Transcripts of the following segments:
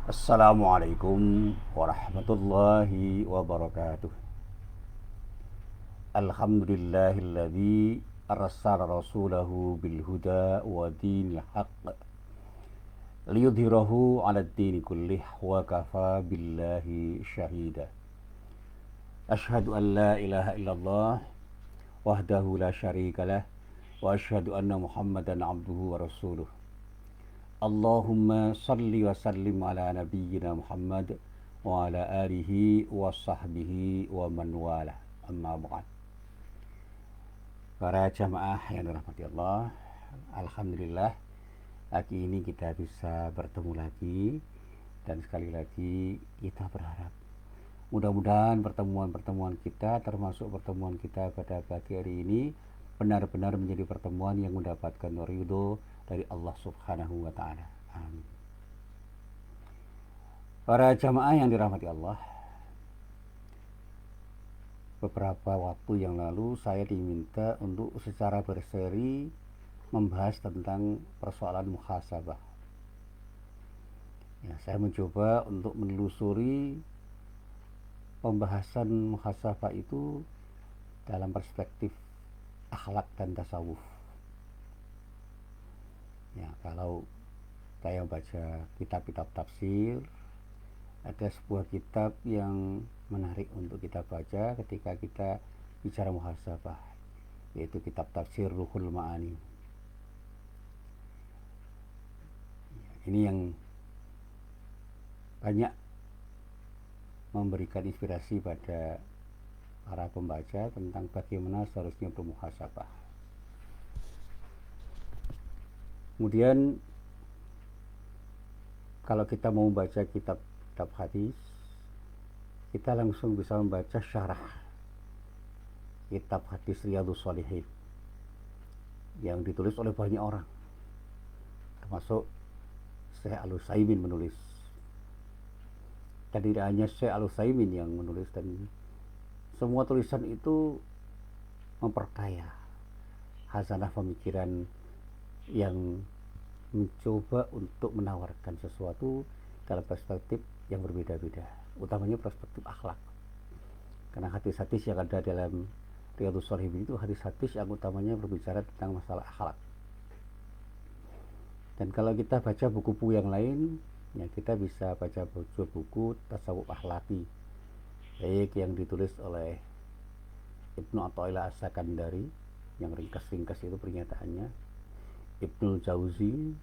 Assalamualaikum warahmatullahi wabarakatuh. Alhamdulillahilladzi arsala rasulahu bil huda wa dinil haqq liyudhhirahu 'alad dini kullih wa kafa billahi syahida. Asyhadu an la ilaha illallah wahdahu la syarikalah wa asyhadu anna Muhammadan abduhu wa rasuluh. Allahumma salli wa sallim ala nabiyyina Muhammad wa ala alihi wa sahbihi wa man wala. Amma ba'd. Para jamaah yang dirahmati Allah, alhamdulillah pagi ini kita bisa bertemu lagi, dan sekali lagi kita berharap mudah-mudahan pertemuan-pertemuan kita, termasuk pertemuan kita pada pagi hari ini, benar-benar menjadi pertemuan yang mendapatkan ridho dari Allah Subhanahu wa taala. Amin. Para jamaah yang dirahmati Allah, beberapa waktu yang lalu saya diminta untuk secara berseri membahas tentang persoalan muhasabah. Ya, saya mencoba untuk menelusuri pembahasan muhasabah itu dalam perspektif akhlak dan tasawuf. Ya, kalau saya baca kitab-kitab tafsir, ada sebuah kitab yang menarik untuk kita baca ketika kita bicara muhasabah, yaitu kitab tafsir Ruhul Ma'ani. Ini yang banyak memberikan inspirasi pada para pembaca tentang bagaimana seharusnya bermuhasabah. Kemudian kalau kita mau baca kitab hadis, kita langsung bisa membaca syarah kitab hadis Riyadhus Shalihin yang ditulis oleh banyak orang, termasuk Syekh Al-Utsaimin menulis. Dan tidak hanya Syekh Al-Utsaimin yang menulis, dan semua tulisan itu memperkaya hazanah pemikiran yang mencoba untuk menawarkan sesuatu dalam perspektif yang berbeda-beda, utamanya perspektif akhlak. Karena hadis-hadis yang ada dalam Riyadhus Shalihin itu hadis-hadis yang utamanya berbicara tentang masalah akhlak. Dan kalau kita baca buku-buku yang lain, ya kita bisa baca buku tasawuf akhlaki, baik yang ditulis oleh Ibnu Athaillah As-Sakandari, yang ringkas-ringkas itu pernyataannya, Ibnu Jauzi,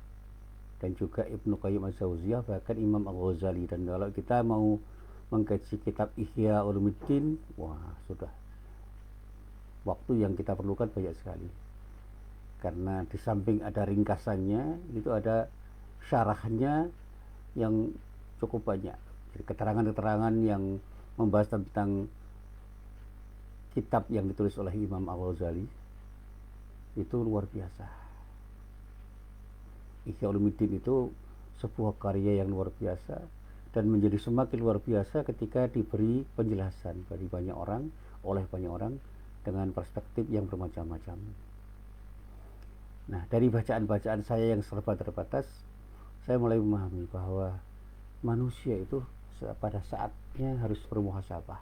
dan juga Ibnu Qayyim Az-Jauziyah, bahkan Imam Al-Ghazali. Dan kalau kita mau mengkaji kitab Ihya Ulumuddin, wah sudah waktu yang kita perlukan banyak sekali, karena di samping ada ringkasannya, itu ada syarahnya yang cukup banyak. Jadi keterangan-keterangan yang membahas tentang kitab yang ditulis oleh Imam Al-Ghazali itu luar biasa. Ihya Ulumuddin itu sebuah karya yang luar biasa, dan menjadi semakin luar biasa ketika diberi penjelasan dari banyak orang, oleh banyak orang, dengan perspektif yang bermacam-macam. Nah, dari bacaan-bacaan saya yang serba terbatas, saya mulai memahami bahwa manusia itu pada saatnya harus bermuhasabah.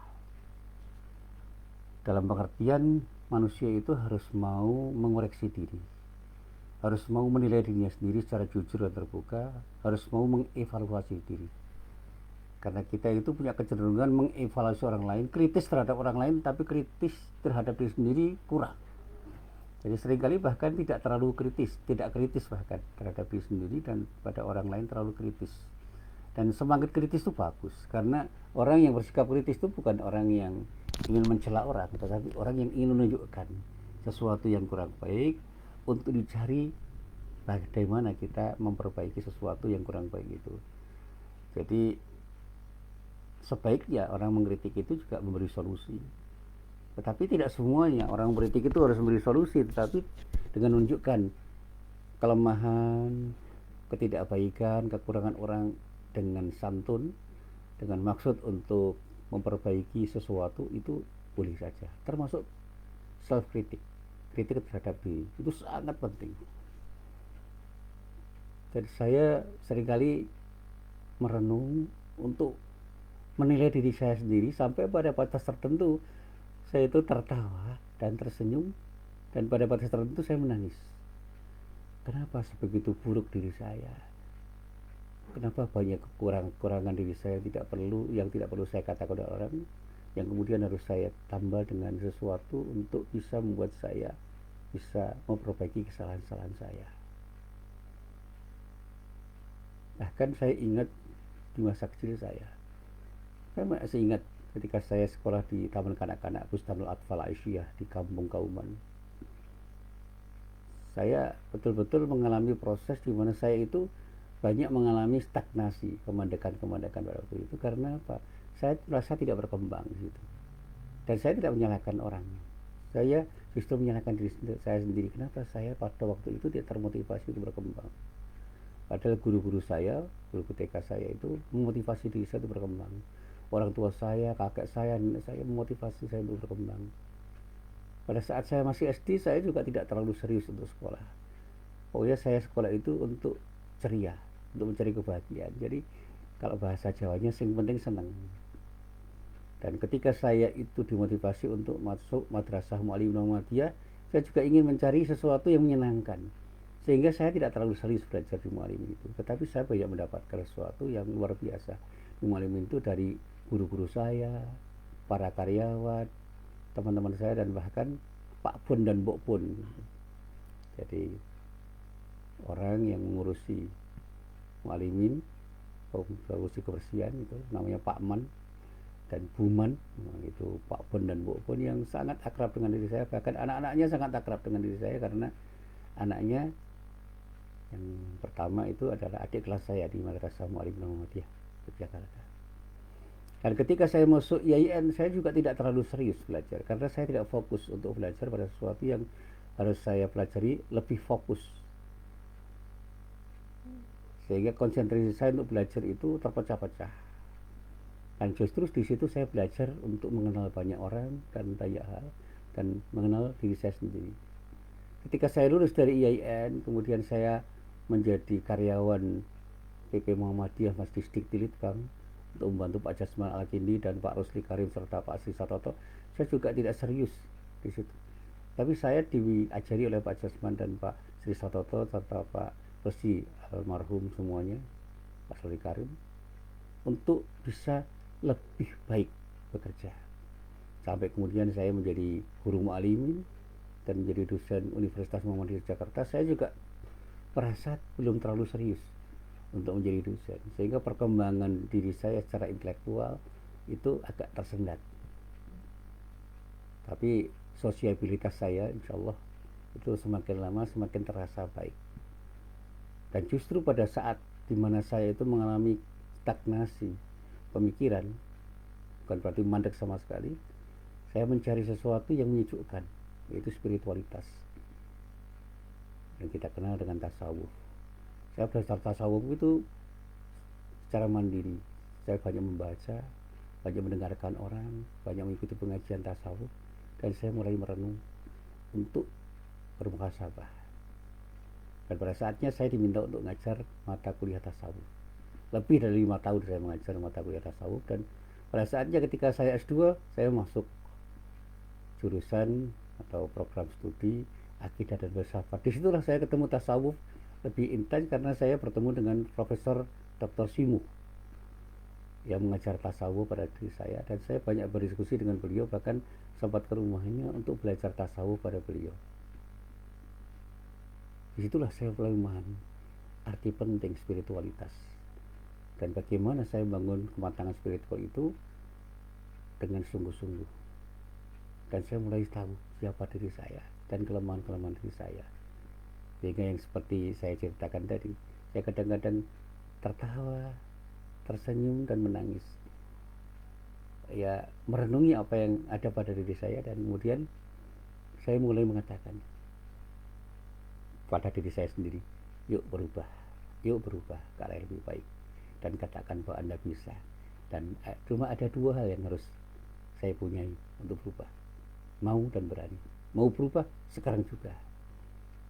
Dalam pengertian, manusia itu harus mau mengoreksi diri, harus mau menilai dirinya sendiri secara jujur dan terbuka, harus mau mengevaluasi diri. Karena kita itu punya kecenderungan mengevaluasi orang lain, kritis terhadap orang lain, tapi kritis terhadap diri sendiri kurang. Jadi seringkali bahkan tidak terlalu kritis, tidak kritis bahkan terhadap diri sendiri, dan pada orang lain terlalu kritis. Dan semangat kritis itu bagus, karena orang yang bersikap kritis itu bukan orang yang ingin mencela orang, tetapi orang yang ingin menunjukkan sesuatu yang kurang baik untuk dicari bagaimana kita memperbaiki sesuatu yang kurang baik itu. Jadi sebaiknya orang mengkritik itu juga memberi solusi. Tetapi tidak semuanya orang mengkritik itu harus memberi solusi, tetapi dengan menunjukkan kelemahan, ketidakbaikan, kekurangan orang dengan santun, dengan maksud untuk memperbaiki sesuatu, itu boleh saja. Termasuk self kritik, kritik terhadap diri, itu sangat penting. Dan saya seringkali merenung untuk menilai diri saya sendiri, sampai pada batas tertentu saya itu tertawa dan tersenyum, dan pada batas tertentu saya menangis. Kenapa sebegitu buruk diri saya? Kenapa banyak kekurangan diri saya yang tidak perlu saya katakan kepada orang, yang kemudian harus saya tambah dengan sesuatu untuk bisa membuat saya bisa memperbaiki kesalahan-kesalahan saya. Bahkan saya ingat di masa kecil saya masih ingat ketika saya sekolah di Taman Kanak-kanak Bustanul Atfal Aisyah di Kampung Kauman. Saya betul-betul mengalami proses di mana saya itu banyak mengalami stagnasi, kemandekan pada waktu itu. Karena apa? Saya merasa tidak berkembang di situ. Dan saya tidak menyalahkan orang. Saya justru menyalahkan diri saya sendiri. Kenapa saya pada waktu itu tidak termotivasi untuk berkembang? Padahal guru-guru saya, guru TK saya itu memotivasi diri saya untuk berkembang. Orang tua saya, kakek saya, nenek saya memotivasi saya untuk berkembang. Pada saat saya masih SD, saya juga tidak terlalu serius untuk sekolah. Pokoknya saya sekolah itu untuk ceria, untuk mencari kebahagiaan. Jadi kalau bahasa Jawanya sing penting seneng. Dan ketika saya itu dimotivasi untuk masuk Madrasah Mu'allimin Muhammadiyah, saya juga ingin mencari sesuatu yang menyenangkan. Sehingga saya tidak terlalu serius belajar di Mu'allimin itu. Tetapi saya banyak mendapatkan sesuatu yang luar biasa di Mu'allimin itu, dari guru-guru saya, para karyawan, teman-teman saya, dan bahkan Pak Pun dan Mbok Pun. Jadi orang yang mengurusi Mu'allimin, mengurusi kebersihan itu namanya Pak Man dan Bu Man, itu Pak Pun dan Mbok Pun yang sangat akrab dengan diri saya. Bahkan anak-anaknya sangat akrab dengan diri saya, karena anaknya yang pertama itu adalah adik kelas saya di Madrasah Mu'allimin Muhammadiyah Yogyakarta. Dan ketika saya masuk IAIN, saya juga tidak terlalu serius belajar, karena saya tidak fokus untuk belajar pada sesuatu yang harus saya pelajari lebih fokus. Sehingga konsentrasi saya untuk belajar itu terpecah-pecah. Dan justru di situ saya belajar untuk mengenal banyak orang dan banyak hal, dan mengenal diri saya sendiri. Ketika saya lulus dari IAIN, kemudian saya menjadi karyawan PP Muhammadiyah Mas Distrik Tilitbang untuk membantu Pak Jasman Al-Kindi dan Pak Rusli Karim serta Pak Sri Satoto. Saya juga tidak serius di situ. Tapi saya diajari oleh Pak Jasman dan Pak Sri Satoto serta Pak Rusli almarhum semuanya, Pak Rusli Karim, untuk bisa lebih baik bekerja. Sampai kemudian saya menjadi guru Mu'allimin dan menjadi dosen Universitas Muhammadiyah Jakarta. Saya juga merasa belum terlalu serius untuk menjadi dosen, sehingga perkembangan diri saya secara intelektual itu agak tersendat. Tapi sosiabilitas saya insya Allah itu semakin lama semakin terasa baik. Dan justru pada saat dimana saya itu mengalami stagnasi pemikiran, bukan berarti mandek sama sekali, saya mencari sesuatu yang menyejukkan, yaitu spiritualitas yang kita kenal dengan tasawuf. Saya belajar tasawuf itu secara mandiri. Saya banyak membaca, banyak mendengarkan orang, banyak mengikuti pengajian tasawuf, dan saya mulai merenung untuk bermuhasabah. Dan pada saatnya saya diminta untuk mengajar mata kuliah tasawuf. Lebih dari 5 tahun saya mengajar mata kuliah tasawuf, dan pada saatnya ketika saya S2, saya masuk jurusan atau program studi akidah dan filsafat. Disitulah saya ketemu tasawuf lebih intens, karena saya bertemu dengan Profesor Dr. Simu yang mengajar tasawuf pada diri saya, dan saya banyak berdiskusi dengan beliau, bahkan sempat ke rumahnya untuk belajar tasawuf pada beliau. Disitulah saya mulai memahami arti penting spiritualitas, dan bagaimana saya membangun kematangan spiritual itu dengan sungguh-sungguh. Dan saya mulai tahu siapa diri saya dan kelemahan-kelemahan diri saya. Sehingga yang seperti saya ceritakan tadi, saya kadang-kadang tertawa, tersenyum, dan menangis. Ya, merenungi apa yang ada pada diri saya, dan kemudian saya mulai mengatakan pada diri saya sendiri, yuk berubah ke arah yang lebih baik, dan katakan bahwa Anda bisa. Dan cuma ada 2 hal yang harus saya punyai untuk berubah, mau dan berani. Mau berubah sekarang juga,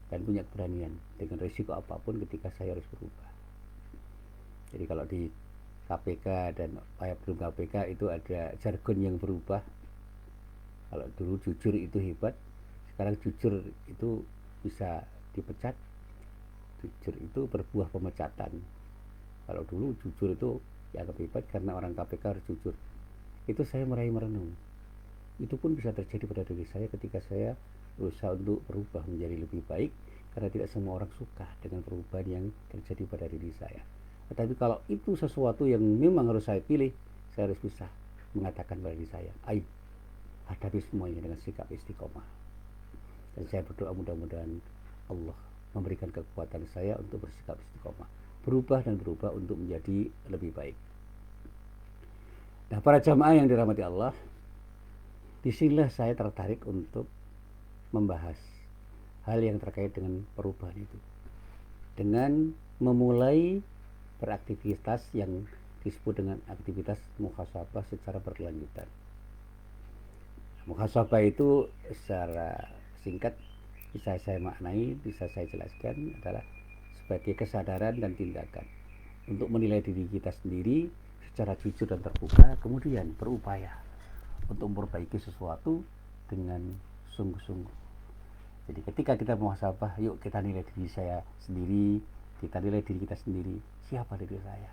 dan punya keberanian dengan risiko apapun ketika saya harus berubah. Jadi kalau di KPK dan belum KPK itu ada jargon yang berubah. Kalau dulu jujur itu hebat, sekarang jujur itu bisa dipecat, jujur itu berbuah pemecatan. Kalau dulu jujur itu dianggap hebat karena orang KPK harus jujur. Itu saya merenung. Itu pun bisa terjadi pada diri saya ketika saya berusaha untuk berubah menjadi lebih baik, karena tidak semua orang suka dengan perubahan yang terjadi pada diri saya. Tetapi kalau itu sesuatu yang memang harus saya pilih, saya harus bisa mengatakan pada diri saya, ayo hadapi semuanya dengan sikap istiqomah. Dan saya berdoa mudah-mudahan Allah memberikan kekuatan saya untuk bersikap istiqomah, berubah dan berubah untuk menjadi lebih baik. Nah, para jamaah yang dirahmati Allah, disinilah saya tertarik untuk membahas hal yang terkait dengan perubahan itu, dengan memulai beraktivitas yang disebut dengan aktivitas muhasabah secara berkelanjutan. Muhasabah itu secara singkat bisa saya maknai, bisa saya jelaskan adalah sebagai kesadaran dan tindakan untuk menilai diri kita sendiri secara jujur dan terbuka, kemudian berupaya untuk memperbaiki sesuatu dengan sungguh-sungguh. Jadi ketika kita muhasabah, yuk kita nilai diri saya sendiri, kita nilai diri kita sendiri, siapa diri saya.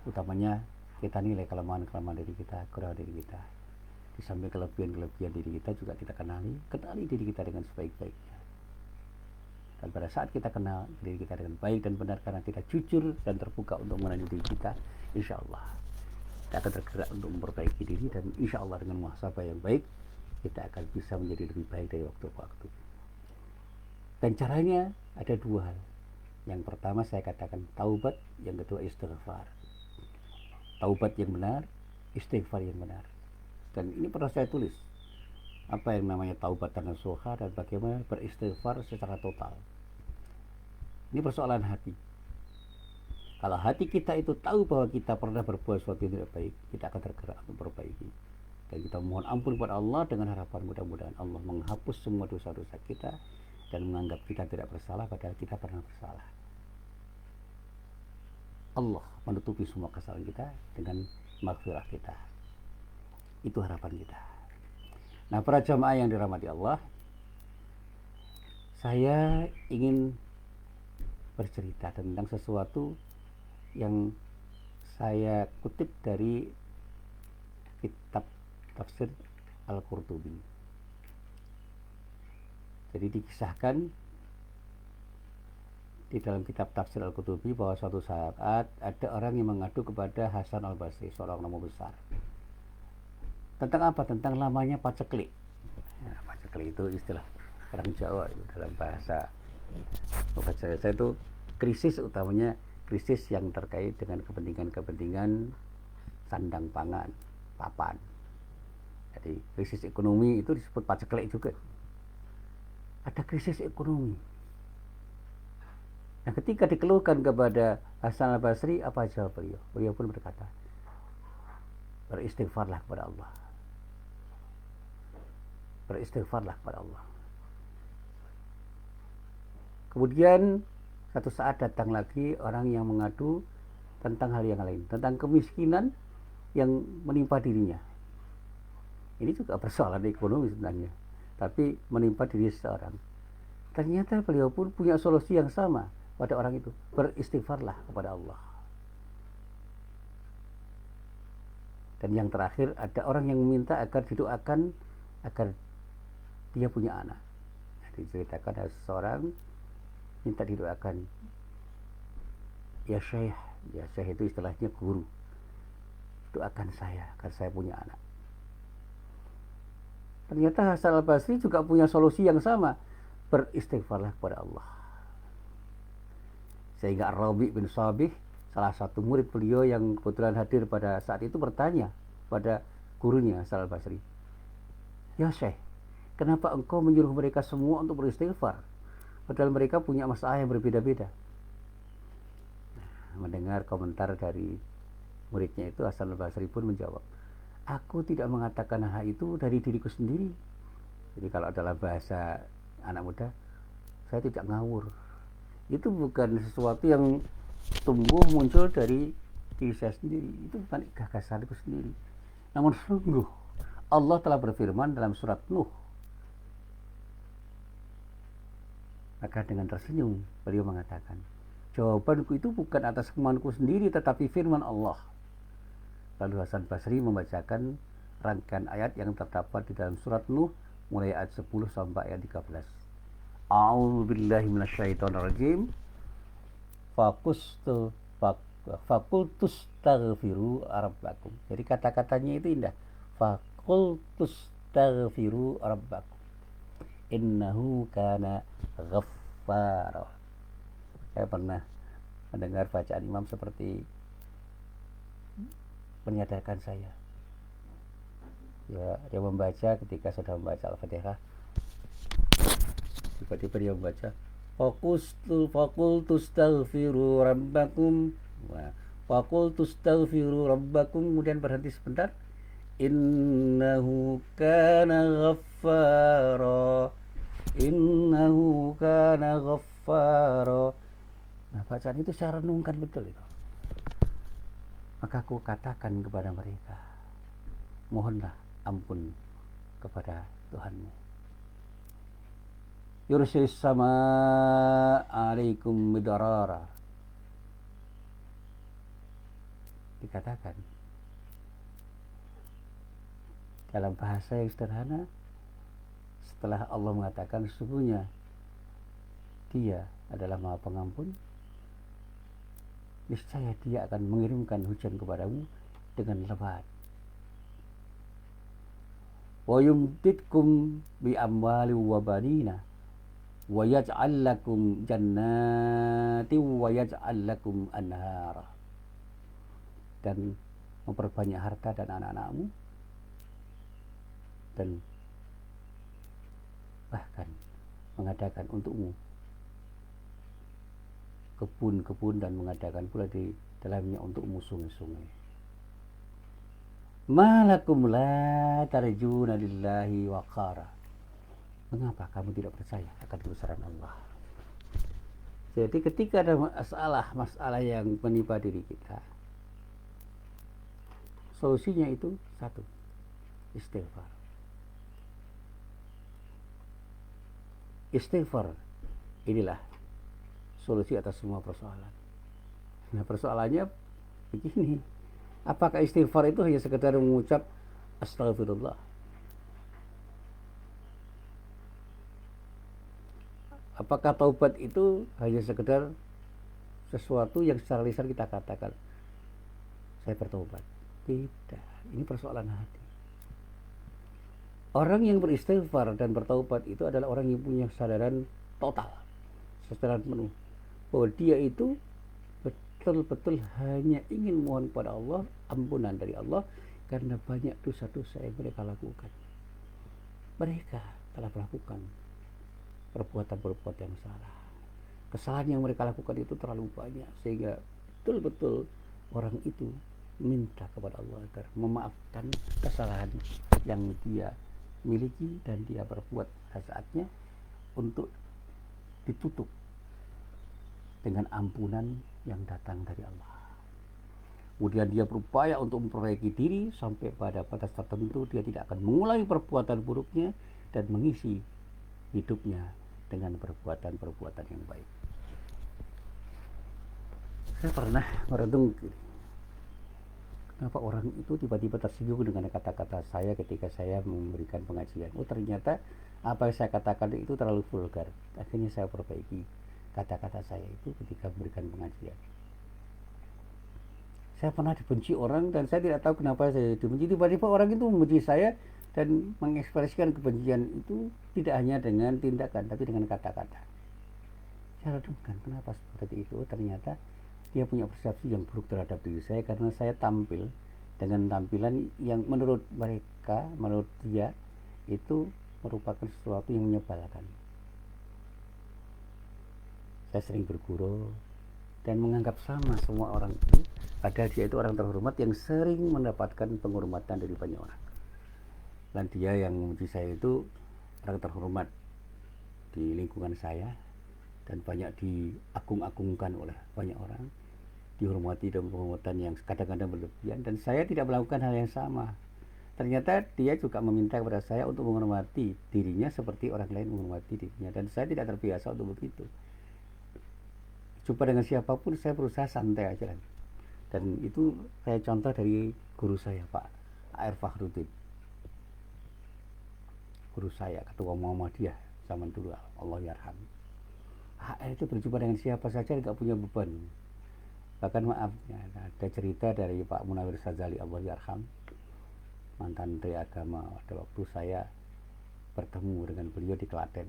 Utamanya kita nilai kelemahan-kelemahan diri kita, kekurangan diri kita. Di samping kelebihan-kelebihan diri kita juga kita kenali diri kita dengan sebaik-baiknya. Dan pada saat kita kenal diri kita dengan baik dan benar karena kita jujur dan terbuka untuk mengenali diri kita, insya Allah kita akan tergerak untuk memperbaiki diri, dan insya Allah dengan muhasabah yang baik kita akan bisa menjadi lebih baik dari waktu ke waktu. Dan caranya ada dua hal. Yang pertama saya katakan taubat, yang kedua istighfar. Taubat yang benar, istighfar yang benar. Dan ini pernah saya tulis apa yang namanya taubat nasuha dan bagaimana beristighfar secara total. Ini persoalan hati. Kalau hati kita itu tahu bahwa kita pernah berbuat sesuatu yang tidak baik, kita akan tergerak untuk memperbaiki. Dan kita mohon ampun kepada Allah dengan harapan mudah-mudahan Allah menghapus semua dosa-dosa kita dan menganggap kita tidak bersalah padahal kita pernah bersalah. Allah menutupi semua kesalahan kita dengan maghfirah kita. Itu harapan kita. Nah, para jamaah yang dirahmati Allah, saya ingin bercerita tentang sesuatu yang saya kutip dari kitab tafsir Al-Qurtubi. Jadi dikisahkan di dalam kitab tafsir Al-Qurtubi bahwa suatu saat ada orang yang mengadu kepada Hasan Al-Basri, seorang ulama besar. Tentang apa? Tentang lamanya paceklik. Ya, paceklik itu istilah orang Jawa itu dalam bahasa saya itu krisis, utamanya krisis yang terkait dengan kepentingan-kepentingan sandang pangan, papan. Jadi krisis ekonomi itu disebut paceklik juga. Ada krisis ekonomi. Nah, ketika dikeluhkan kepada Hasan Al-Basri, apa jawab beliau? Beliau pun berkata, beristighfarlah kepada Allah. Beristighfarlah kepada Allah. Kemudian satu saat datang lagi orang yang mengadu tentang hal yang lain, tentang kemiskinan yang menimpa dirinya. Ini juga persoalan ekonomi sebenarnya, tapi menimpa diri seseorang. Ternyata beliau pun punya solusi yang sama pada orang itu, beristighfarlah kepada Allah. Dan yang terakhir ada orang yang meminta agar didoakan agar dia punya anak. Diceritakan ada seseorang minta didoakan, ya Syekh itu istilahnya guru, doakan saya agar saya punya anak. Ternyata Hasan Al-Basri juga punya solusi yang sama, beristighfarlah kepada Allah. Sehingga Rabi bin Sabih, salah satu murid beliau yang kebetulan hadir pada saat itu, bertanya pada gurunya Hasan Al-Basri, ya Syekh, kenapa engkau menyuruh mereka semua untuk beristighfar padahal mereka punya masalah yang berbeda-beda? Mendengar komentar dari muridnya itu, Hasan Al-Basri pun menjawab, aku tidak mengatakan hal itu dari diriku sendiri. Jadi kalau adalah bahasa anak muda, saya tidak ngawur. Itu bukan sesuatu yang tumbuh muncul dari diri saya sendiri, itu bukan gagasanku sendiri. Namun sungguh Allah telah berfirman dalam surat Nuh. Maka dengan tersenyum beliau mengatakan, jawabanku itu bukan atas kemauanku sendiri tetapi firman Allah. Lalu Hasan Basri membacakan rangkaian ayat yang terdapat di dalam surat Nuh mulai ayat 10 sampai ayat 13. A'udzubillahi minasyaitonirrajim. Fakultus taghfiru rabbakum. Jadi kata-katanya itu indah. Fakultus taghfiru rabbakum. Innahu kana ghaffara. Saya pernah mendengar bacaan imam seperti menyadarkan saya. Ya, dia membaca ketika sudah membaca Al-Fatihah. Tiba-tiba dia membaca Fakultus taghfiru rabbakum. Fakultus taghfiru rabbakum, kemudian berhenti sebentar. Innahu kana ghaffara. Innahu kana ghaffara. Nah, bacaan itu saya renungkan betul itu. Maka aku katakan kepada mereka, mohonlah ampun kepada Tuhanmu. Yursilis sama alaikum midarara. Dikatakan dalam bahasa yang sederhana, setelah Allah mengatakan sesungguhnya Dia adalah Maha Pengampun, niscaya Dia akan mengirimkan hujan kepadamu dengan lebat. Wa yumtitkum bi amwali wa banina wa yaj'al lakum jannati wa yaj'al lakum anhara. Dan memperbanyak harta dan anak-anakmu, dan bahkan mengadakan untukmu kebun-kebun dan mengadakan pula di dalamnya untukmu sungai-sungai. Malakum la tarjuna lillahi waqara. Mengapa kamu tidak percaya akan kebesaran Allah? Jadi ketika ada masalah yang menimpa diri kita, solusinya itu satu, istighfar. Istighfar inilah solusi atas semua persoalan. Nah, persoalannya begini, apakah istighfar itu hanya sekedar mengucap astagfirullah? Apakah taubat itu hanya sekedar sesuatu yang secara lisan kita katakan, saya bertobat? Tidak, ini persoalan hati. Orang yang beristighfar dan bertaubat itu adalah orang yang punya kesadaran total, secara penuh, bahwa dia itu betul-betul hanya ingin mohon kepada Allah ampunan dari Allah karena banyak dosa-dosa yang mereka lakukan. Mereka telah melakukan perbuatan-perbuatan yang salah. Kesalahan yang mereka lakukan itu terlalu banyak sehingga betul-betul orang itu minta kepada Allah agar memaafkan kesalahan yang dia miliki dan dia berbuat pada saatnya untuk ditutup dengan ampunan yang datang dari Allah. Kemudian dia berupaya untuk memperbaiki diri sampai pada batas tertentu dia tidak akan mengulangi perbuatan buruknya dan mengisi hidupnya dengan perbuatan-perbuatan yang baik. Saya pernah merenung, kenapa orang itu tiba-tiba tersinggung dengan kata-kata saya ketika saya memberikan pengajian. Oh, ternyata apa yang saya katakan itu terlalu vulgar. Akhirnya saya perbaiki kata-kata saya itu ketika memberikan pengajian. Saya pernah dibenci orang dan saya tidak tahu kenapa saya dibenci. Tiba-tiba orang itu membenci saya dan mengekspresikan kebencian itu tidak hanya dengan tindakan tapi dengan kata-kata. Saya renungkan kenapa seperti itu. Ternyata dia punya persepsi yang buruk terhadap diri saya karena saya tampil dengan tampilan yang menurut mereka, menurut dia itu merupakan sesuatu yang menyebalkan. Saya sering bergurau dan menganggap sama semua orang itu, padahal dia itu orang terhormat yang sering mendapatkan penghormatan dari banyak orang. Dan dia yang memuji saya itu orang terhormat di lingkungan saya dan banyak diagung-agungkan oleh banyak orang. dihormati dan penghormatan yang kadang-kadang berlebihan, dan saya tidak melakukan hal yang sama. Ternyata dia juga meminta kepada saya untuk menghormati dirinya seperti orang lain menghormati dirinya, dan saya tidak terbiasa untuk begitu. Jumpa dengan siapapun saya berusaha santai aja. Dan itu saya contoh dari guru saya, Pak A.R. Fakhrudin, guru saya, ketua Muhammadiyah zaman dulu, Allah yarham. HR itu berjumpa dengan siapa saja tidak punya beban. Bahkan maaf, ya, ada cerita dari Pak Munawir Sazali, Allah yarham, mantan Menteri Agama, pada waktu saya bertemu dengan beliau di Klaten.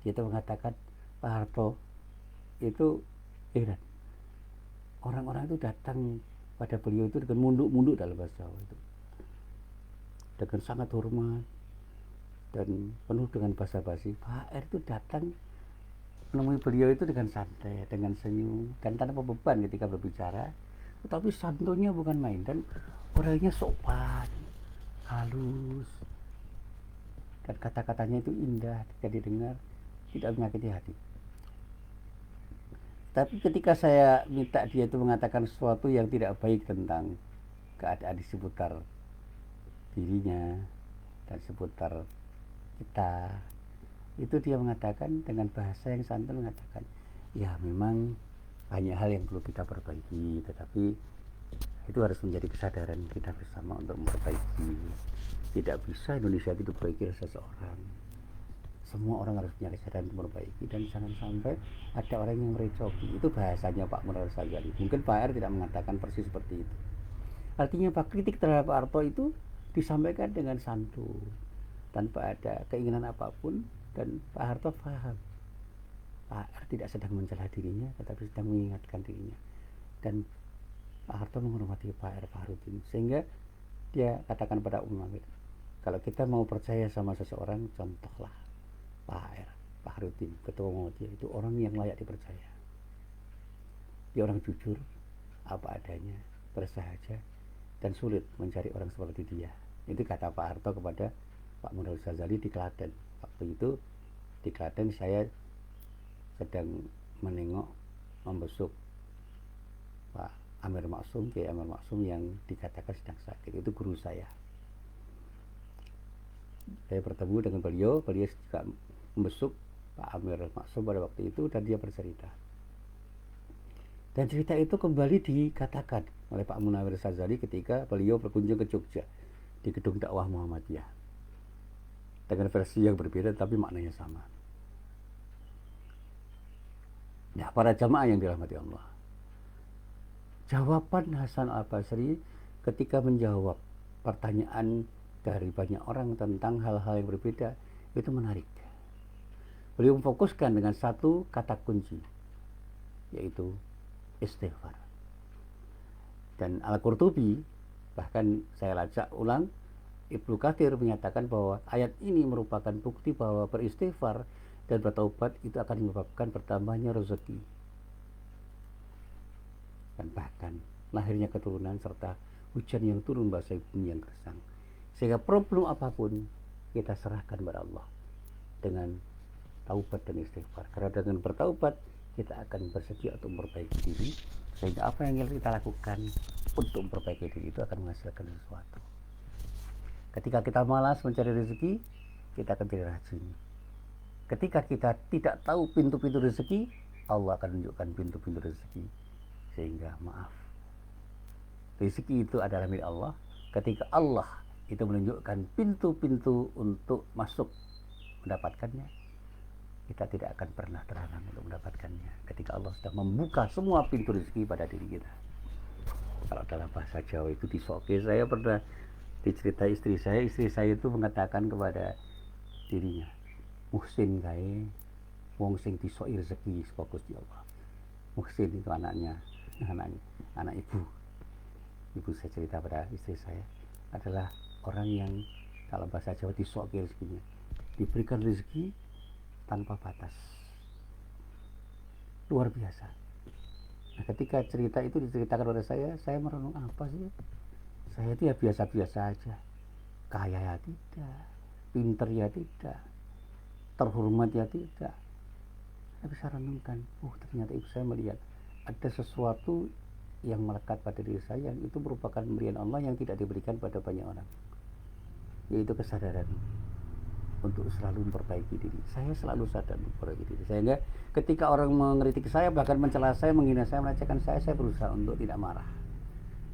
Dia itu mengatakan, Pak Harto itu heran, orang-orang itu datang pada beliau itu dengan munduk-munduk dalam bahasa Jawa itu, dengan sangat hormat dan penuh dengan basa-basi. Pak R itu datang menemui beliau itu dengan santai, dengan senyum dan tanpa beban ketika berbicara, tetapi santunnya bukan main, dan orangnya sopan, halus, dan kata-katanya itu indah ketika didengar, tidak menyakiti hati. Tapi ketika saya minta dia itu mengatakan sesuatu yang tidak baik tentang keadaan di seputar dirinya dan seputar kita, itu dia mengatakan dengan bahasa yang santun, mengatakan, ya memang banyak hal yang perlu kita perbaiki, tetapi itu harus menjadi kesadaran kita bersama untuk memperbaiki. Tidak bisa Indonesia itu diperbaiki oleh seseorang. Semua orang harus punya kesadaran untuk memperbaiki, dan jangan sampai ada orang yang merecoki. Itu bahasanya Pak Munawir Sazali. Mungkin Pak R tidak mengatakan persis seperti itu. Artinya Pak, kritik terhadap Pak Harto itu disampaikan dengan santun, tanpa ada keinginan apapun, dan Pak Harto paham Pak R tidak sedang mencela dirinya, tetapi sedang mengingatkan dirinya. Dan Pak Harto menghormati Pak R. Fakhrudin, sehingga dia katakan pada Munawir, kalau kita mau percaya sama seseorang, contohlah Pak R. Fakhrudin, ketua Muhammadiyah, itu orang yang layak dipercaya. Dia orang jujur, apa adanya, bersahaja, dan sulit mencari orang seperti dia. Itu kata Pak Harto kepada Pak Munawir Sazali di Klaten. Waktu itu di Klaten saya sedang menengok, membesuk Pak Amir Maksum, Kiai Amir Maksum yang dikatakan sedang sakit. Itu guru saya. Saya bertemu dengan beliau juga membesuk Pak Amir Maksum pada waktu itu, dan dia bercerita. Dan cerita itu kembali dikatakan oleh Pak Munawir Sazali ketika beliau berkunjung ke Jogja di gedung dakwah Muhammadiyah, dengan versi yang berbeda tapi maknanya sama. Nah, para jamaah yang dirahmati Allah, jawaban Hasan Al-Basri ketika menjawab pertanyaan dari banyak orang tentang hal-hal yang berbeda itu menarik. Beliau memfokuskan dengan satu kata kunci, yaitu istighfar. Dan Al-Qurtubi, bahkan saya lacak ulang, Ibnu Katsir menyatakan bahwa ayat ini merupakan bukti bahwa beristighfar dan bertaubat itu akan menyebabkan bertambahnya rezeki, dan bahkan lahirnya keturunan serta hujan yang turun basahi bumi yang gersang. Sehingga problem apapun kita serahkan kepada Allah dengan taubat dan istighfar. Karena dengan bertaubat kita akan bersedia untuk memperbaiki diri, sehingga apa yang kita lakukan untuk memperbaiki diri itu akan menghasilkan sesuatu. Ketika kita malas mencari rezeki, kita akan jadi rajin. Ketika kita tidak tahu pintu-pintu rezeki, Allah akan menunjukkan pintu-pintu rezeki. Sehingga maaf, rezeki itu adalah milik Allah. Ketika Allah itu menunjukkan pintu-pintu untuk masuk mendapatkannya, kita tidak akan pernah terhalang untuk mendapatkannya. Ketika Allah sudah membuka semua pintu rezeki pada diri kita. Kalau dalam bahasa Jawa itu disoke, saya pernah diceritai istri saya itu mengatakan kepada dirinya, Muhsin kae wong sing disoki rezeki saka Gusti Allah. Muhsin itu anak ibu saya cerita pada istri saya adalah orang yang dalam bahasa Jawa disoki rezekinya, diberikan rezeki tanpa batas, luar biasa. Nah, ketika cerita itu diceritakan oleh saya merenung, apa sih, saya itu ya biasa-biasa aja, kaya ya tidak, pinter ya tidak, terhormat ya tidak. Tapi saya renungkan, ternyata ibu saya melihat ada sesuatu yang melekat pada diri saya, yang itu merupakan pemberian Allah yang tidak diberikan pada banyak orang, yaitu kesadaran untuk selalu memperbaiki diri. Saya selalu sadar memperbaiki diri, sehingga ketika orang mengkritik saya, bahkan mencela saya, menghina saya, melecehkan saya berusaha untuk tidak marah.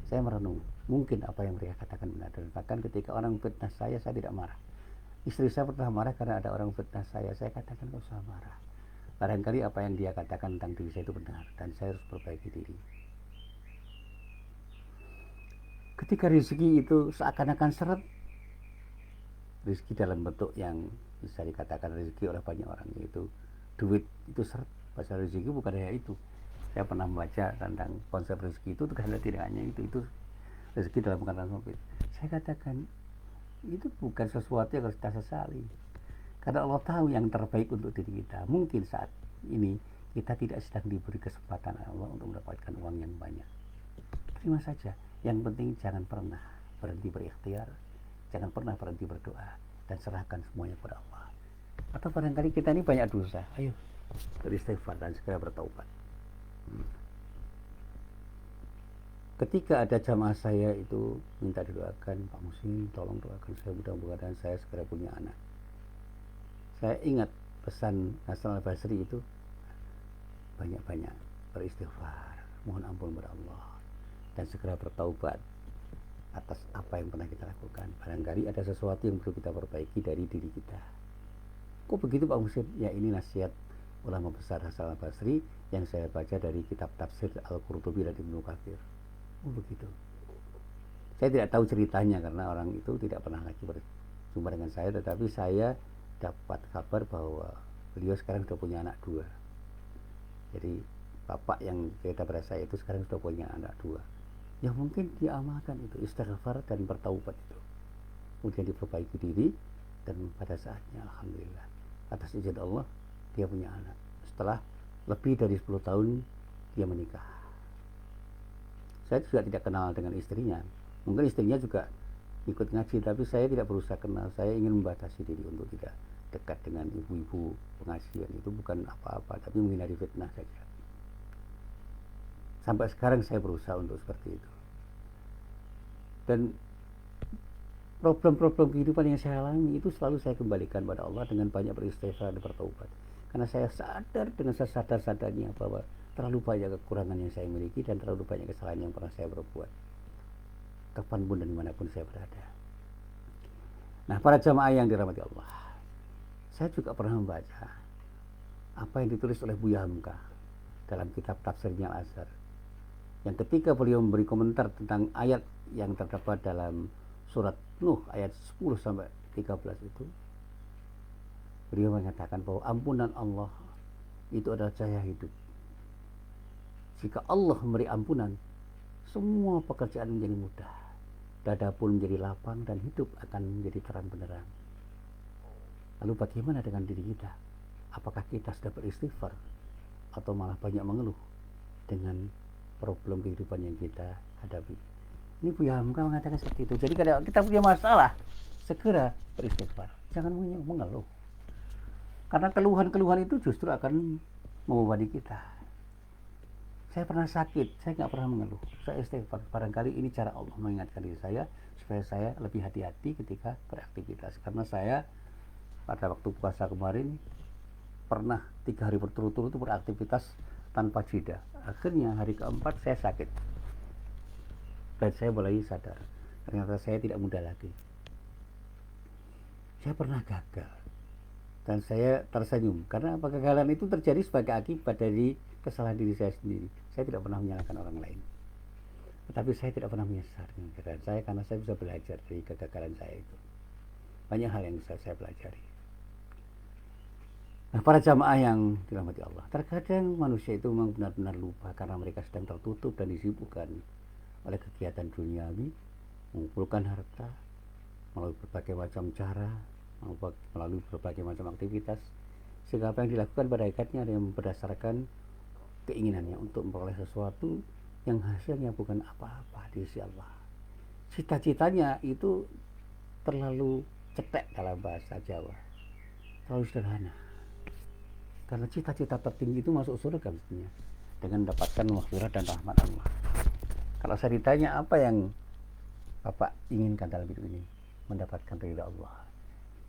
Saya merenung, mungkin apa yang mereka katakan benar. Dan bahkan ketika orang fitnah saya tidak marah. Istri saya pernah marah karena ada orang fitnah saya katakan gak usah marah. Barangkali apa yang dia katakan tentang diri saya itu benar, dan saya harus perbaiki diri. Ketika rezeki itu seakan-akan seret, rezeki dalam bentuk yang bisa dikatakan rezeki oleh banyak orang, yaitu duit itu seret. Pasal rezeki bukan hanya itu. Saya pernah membaca tentang konsep rezeki itu karena tidak hanya itu rezeki dalam kata sempit. Saya katakan itu bukan sesuatu yang harus kita sesali, karena Allah tahu yang terbaik untuk diri kita. Mungkin saat ini kita tidak sedang diberi kesempatan Allah untuk mendapatkan uang yang banyak. Terima saja. Yang penting jangan pernah berhenti berikhtiar, jangan pernah berhenti berdoa, dan serahkan semuanya kepada Allah. Atau barangkali kita ini banyak dosa, ayo beristighfar dan segera bertaubat. Ketika ada jamaah saya itu minta didoakan, Pak Muslim tolong doakan saya, mudah-mudahan saya segera punya anak. Saya ingat pesan Hasan al-Basri itu, banyak-banyak beristighfar, mohon ampun kepada Allah, dan segera bertaubat atas apa yang pernah kita lakukan. Barangkali ada sesuatu yang perlu kita perbaiki dari diri kita. Kok begitu Pak Muslim? Ya, ini nasihat ulama besar Hasan al-Basri yang saya baca dari kitab tafsir Al-Qurtubi dan Ibnu Katsir. Oh begitu. Saya tidak tahu ceritanya karena orang itu tidak pernah lagi berjumpa dengan saya, tetapi saya dapat kabar bahwa beliau sekarang sudah punya anak 2. Jadi bapak yang cerita pada saya itu sekarang sudah punya anak 2. Ya mungkin dia amalkan itu, istighfar dan bertaubat itu. Kemudian diperbaiki diri, dan pada saatnya alhamdulillah atas izin Allah dia punya anak. Setelah lebih dari 10 tahun dia menikah. Saya juga tidak kenal dengan istrinya. Mungkin istrinya juga ikut ngaji, tapi saya tidak berusaha kenal. Saya ingin membatasi diri untuk tidak dekat dengan ibu-ibu pengajian. Itu bukan apa-apa, tapi menghindari fitnah saja. Sampai sekarang saya berusaha untuk seperti itu. Dan problem-problem kehidupan yang saya alami itu selalu saya kembalikan pada Allah dengan banyak beristighfar dan bertaubat. Karena saya sadar dengan sesadar-sadarnya bahwa terlalu banyak kekurangan yang saya miliki dan terlalu banyak kesalahan yang pernah saya berbuat, kapanpun dan dimanapun saya berada. Nah, para jamaah yang dirahmati Allah, saya juga pernah membaca apa yang ditulis oleh Buya Hamka dalam kitab tafsirnya Al-Azhar, yang ketika beliau memberi komentar tentang ayat yang terdapat dalam surat Nuh ayat 10-13 itu, beliau menyatakan bahwa ampunan Allah itu adalah cahaya hidup. Jika Allah memberi ampunan, semua pekerjaan menjadi mudah, dada pun menjadi lapang, dan hidup akan menjadi terang benderang. Lalu bagaimana dengan diri kita? Apakah kita sudah beristighfar atau malah banyak mengeluh dengan problem kehidupan yang kita hadapi? Ini Buya Hamka mengatakan seperti itu. Jadi kalau kita punya masalah, segera beristighfar, jangan mengeluh. Karena keluhan-keluhan itu justru akan membebani kita. Saya pernah sakit, saya nggak pernah mengeluh, saya istighfar. Barangkali ini cara Allah mengingatkan diri saya supaya saya lebih hati-hati ketika beraktivitas. Karena saya pada waktu puasa kemarin pernah 3 hari berturut-turut beraktivitas tanpa jeda. Akhirnya hari keempat saya sakit, dan saya mulai sadar ternyata saya tidak muda lagi. Saya pernah gagal, dan saya tersenyum karena kegagalan itu terjadi sebagai akibat dari kesalahan diri saya sendiri. Saya tidak pernah menyalahkan orang lain, tetapi saya tidak pernah menyesal dengan kegagalan saya, karena saya bisa belajar dari kegagalan saya itu. Banyak hal yang bisa saya pelajari. Nah, para jamaah yang dirahmati Allah, terkadang manusia itu memang benar-benar lupa karena mereka sedang tertutup dan disibukkan oleh kegiatan duniawi, mengumpulkan harta melalui berbagai macam cara, melalui berbagai macam aktivitas, sehingga apa yang dilakukan pada hakikatnya ada yang berdasarkan keinginannya untuk memperoleh sesuatu yang hasilnya bukan apa-apa di sisi Allah. Cita-citanya itu terlalu cetek dalam bahasa Jawa, terlalu sederhana. Karena cita-cita tertinggi itu masuk surga mestinya. dengan mendapatkan maghfirah dan rahmat Allah. Kalau saya ditanya apa yang Bapak inginkan dalam hidup ini, mendapatkan ridha Allah.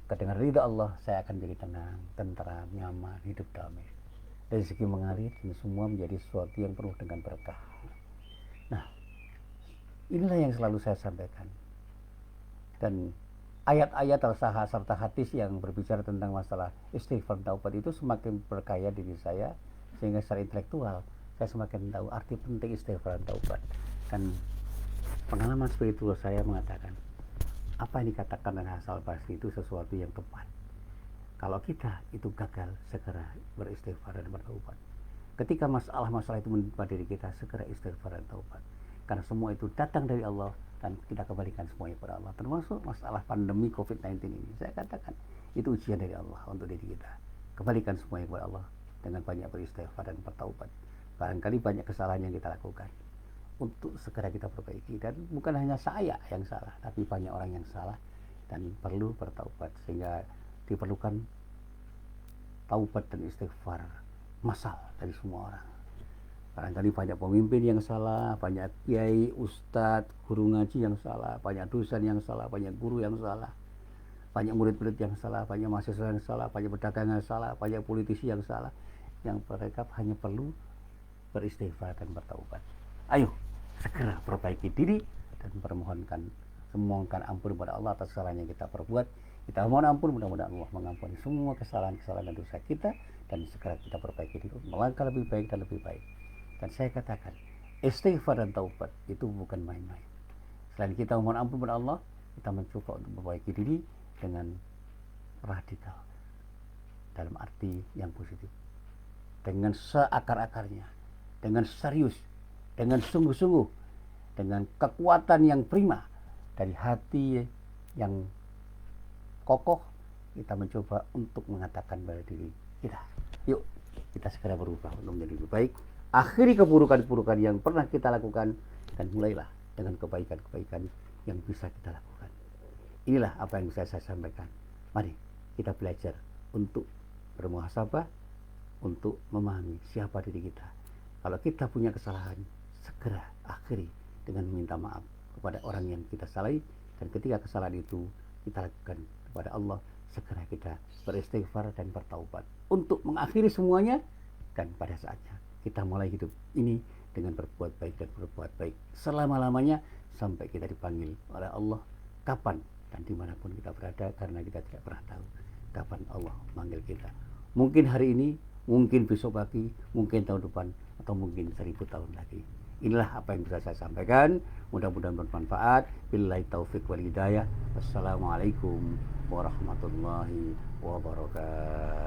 Dengan ridha Allah saya akan jadi tenang, tentram, nyaman, hidup damai. Dari segi mengalir, ini semua menjadi sesuatu yang penuh dengan berkah. Nah, inilah yang selalu saya sampaikan. Dan ayat-ayat al-sahah serta hadis yang berbicara tentang masalah istighfar taubat itu semakin berkaya diri saya, sehingga secara intelektual saya semakin tahu arti penting istighfar dan taubat. Dan pengalaman spiritual saya mengatakan apa yang dikatakan oleh Hasan al-Basri itu sesuatu yang tepat. Kalau kita itu gagal, segera beristighfar dan bertaubat. Ketika masalah-masalah itu menimpa diri kita, segera istighfar dan taubat. Karena semua itu datang dari Allah dan kita kembalikan semuanya kepada Allah. Termasuk masalah pandemi COVID-19 ini. Saya katakan itu ujian dari Allah untuk diri kita. Kembalikan semuanya kepada Allah dengan banyak beristighfar dan bertaubat. Barangkali banyak kesalahan yang kita lakukan, untuk segera kita perbaiki. Dan bukan hanya saya yang salah, tapi banyak orang yang salah dan perlu bertaubat, sehingga diperlukan taubat dan istighfar massal dari semua orang. Barangkali banyak pemimpin yang salah, banyak kiai, ustadz, guru ngaji yang salah, banyak dosen yang salah, banyak guru yang salah, banyak murid-murid yang salah, banyak mahasiswa yang salah, banyak pedagang yang salah, banyak politisi yang salah, yang mereka hanya perlu beristighfar dan bertaubat. Ayo segera perbaiki diri dan memohonkan ampun kepada Allah atas kesalahan yang kita perbuat. Kita mohon ampun, mudah-mudahan Allah mengampuni semua kesalahan-kesalahan dan dosa kita, dan segera kita perbaiki diri, melangkah lebih baik dan lebih baik. Dan saya katakan, istighfar dan taubat itu bukan main-main. Selain kita mohon ampun kepada Allah, kita mencoba untuk memperbaiki diri dengan radikal, dalam arti yang positif, dengan seakar-akarnya, dengan serius, dengan sungguh-sungguh, dengan kekuatan yang prima dari hati yang kokoh. Kita mencoba untuk mengatakan pada diri kita, yuk kita segera berubah untuk menjadi lebih baik. Akhiri keburukan-keburukan yang pernah kita lakukan, dan mulailah dengan kebaikan-kebaikan yang bisa kita lakukan. Inilah apa yang bisa saya sampaikan. Mari kita belajar untuk bermuhasabah, untuk memahami siapa diri kita. Kalau kita punya kesalahan, segera akhiri dengan meminta maaf kepada orang yang kita salahi. Dan ketika kesalahan itu kita lakukan kepada Allah, segera kita beristighfar dan bertaubat untuk mengakhiri semuanya. Dan pada saatnya kita mulai hidup ini dengan berbuat baik dan berbuat baik selama-lamanya, sampai kita dipanggil oleh Allah kapan dan dimanapun kita berada, karena kita tidak pernah tahu kapan Allah manggil kita. Mungkin hari ini, mungkin besok pagi, mungkin tahun depan, atau mungkin 1000 tahun lagi. Inilah apa yang bisa saya sampaikan. Mudah-mudahan bermanfaat. Billahi taufik wal hidayah. Wassalamualaikum warahmatullahi wabarakatuh.